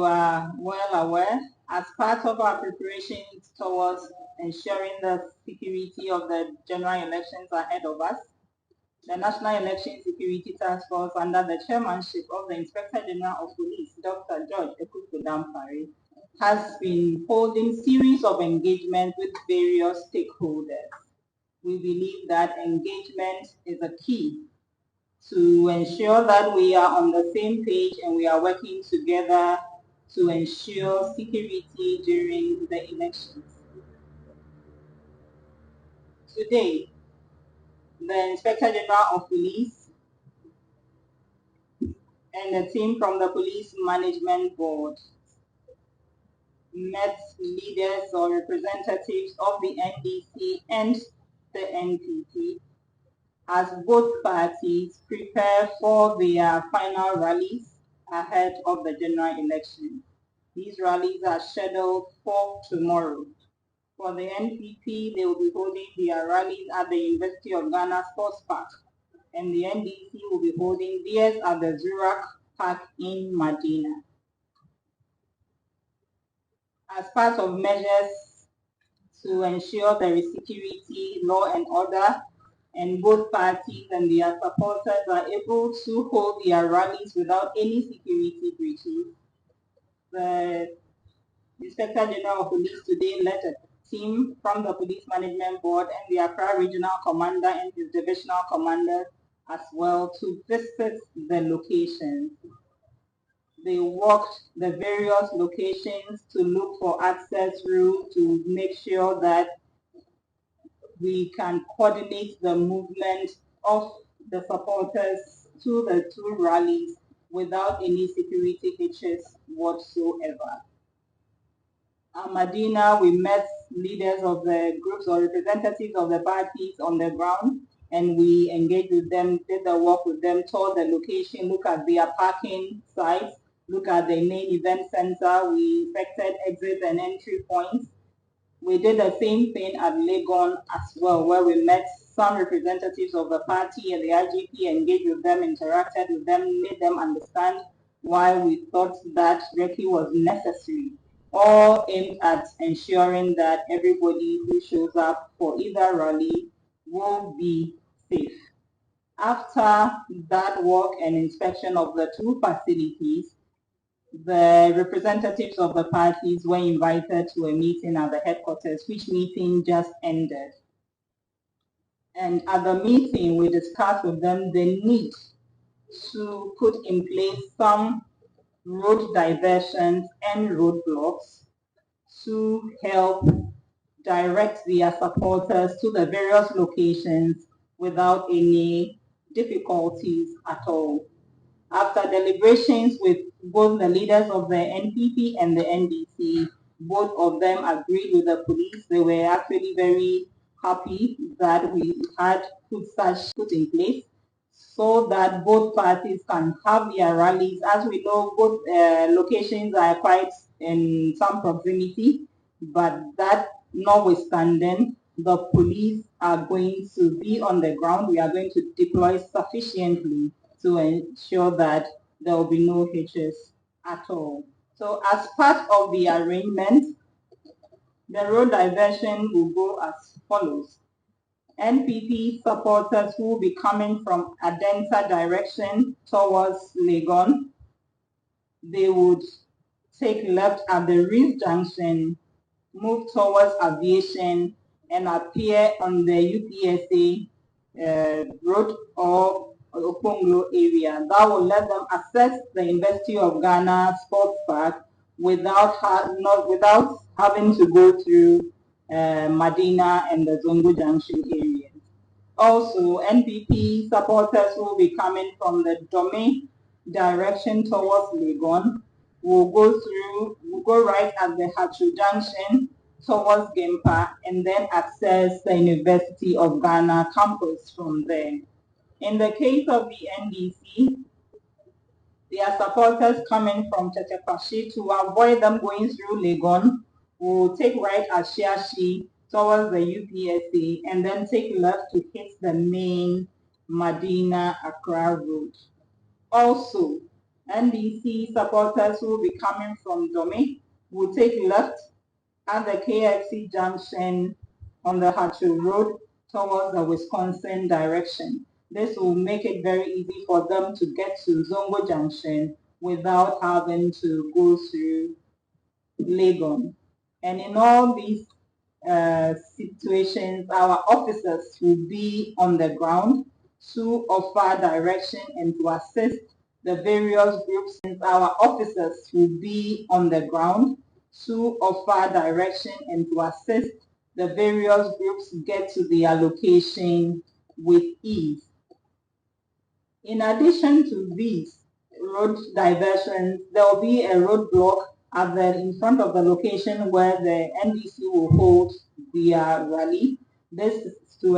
you are well aware, as part of our preparations towards ensuring the security of the general elections ahead of us, the National Election Security Task Force, under the chairmanship of the Inspector General of Police, Dr. George Ekuku-Dampare, has been holding series of engagements with various stakeholders. We believe that engagement is a key to ensure that we are on the same page and we are working together to ensure security during the elections. Today, the Inspector General of Police and the team from the Police Management Board met leaders or representatives of the NDC and the NPP as both parties prepare for their final rallies ahead of the general election. These rallies are scheduled for tomorrow. For the NPP, they will be holding their rallies at the University of Ghana Sports Park, and the NDC will be holding theirs at the Zurich Park in Medina. As part of measures to ensure there is security, law and order, and both parties and their supporters are able to hold their rallies without any security breaches, the Inspector General of Police today led a team from the Police Management Board and the Accra Regional Commander and his divisional commanders as well to visit the locations. They walked the various locations to look for access routes to make sure that we can coordinate the movement of the supporters to the two rallies without any security hitches whatsoever. At Medina, we met leaders of the groups or representatives of the parties on the ground, and we engaged with them, did the work with them, toured the location, look at their parking sites, look at the main event center. We inspected exit and entry points. We did the same thing at Legon as well, where we met some representatives of the party and the IGP, engaged with them, interacted with them, made them understand why we thought that recce was necessary, all aimed at ensuring that everybody who shows up for either rally will be safe. After that work and inspection of the two facilities, the representatives of the parties were invited to a meeting at the headquarters, which meeting just ended. And at the meeting, we discussed with them the need to put in place some road diversions and roadblocks to help direct their supporters to the various locations without any difficulties at all. After deliberations with both the leaders of the NPP and the NDC, both of them agreed with the police. They were actually very happy that we had put in place so that both parties can have their rallies. As we know, both locations are quite in some proximity, but that notwithstanding, the police are going to be on the ground. We are going to deploy sufficiently to ensure that there will be no hitches at all. So as part of the arrangement, the road diversion will go as follows. NPP supporters who will be coming from Adenta direction towards Legon, they would take left at the Reef Junction, move towards Aviation, and appear on the UPSA road or Okonglo area. That will let them access the University of Ghana Sports Park without having to go through Medina and the Zongo Junction areas. Also, NPP supporters will be coming from the Dome direction towards Legon. Will go right at the Hachu Junction towards Gempa and then access the University of Ghana campus from there. In the case of the NDC, their supporters coming from Tetepashi, to avoid them going through Legon, will take right at Shiashi towards the UPSA and then take left to hit the main Medina Accra road. Also, NDC supporters who will be coming from Dome will take left at the KFC junction on the Hatchel Road towards the Wisconsin direction. This will make it very easy for them to get to Zongo Junction without having to go through Legon. And in all these situations, our officers will be on the ground to offer direction and to assist the various groups. Our officers will be on the ground to offer direction and to assist the various groups get to their location with ease. In addition to these road diversions, there will be a roadblock in front of the location where the NDC will hold their rally. This is to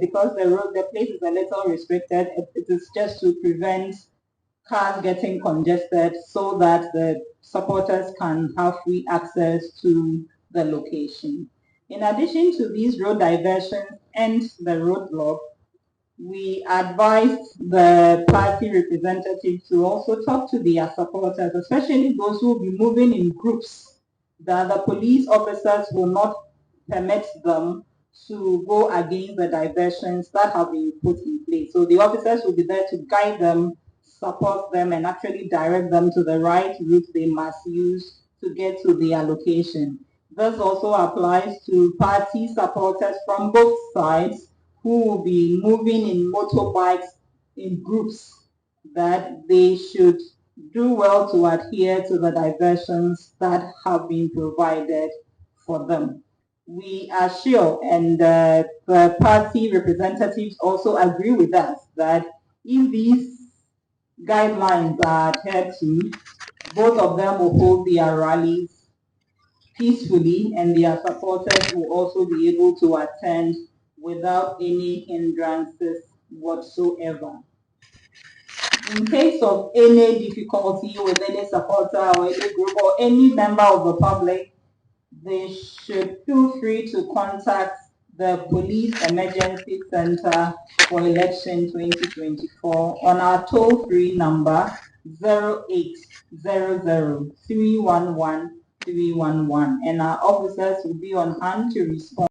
because the place is a little restricted. It is just to prevent cars getting congested so that the supporters can have free access to the location. In addition to these road diversions and the roadblock, we advised the party representatives to also talk to their supporters, especially those who will be moving in groups, that the police officers will not permit them to go against the diversions that have been put in place. So the officers will be there to guide them, support them, and actually direct them to the right route they must use to get to their location. This also applies to party supporters from both sides who will be moving in motorbikes in groups, that they should do well to adhere to the diversions that have been provided for them. We are sure, and the party representatives also agree with us, that if these guidelines are adhered to, both of them will hold their rallies peacefully, and their supporters will also be able to attend without any hindrances whatsoever. In case of any difficulty with any supporter or any group or any member of the public, they should feel free to contact the Police Emergency Center for Election 2024 on our toll-free number 0800 311 311, and our officers will be on hand to respond.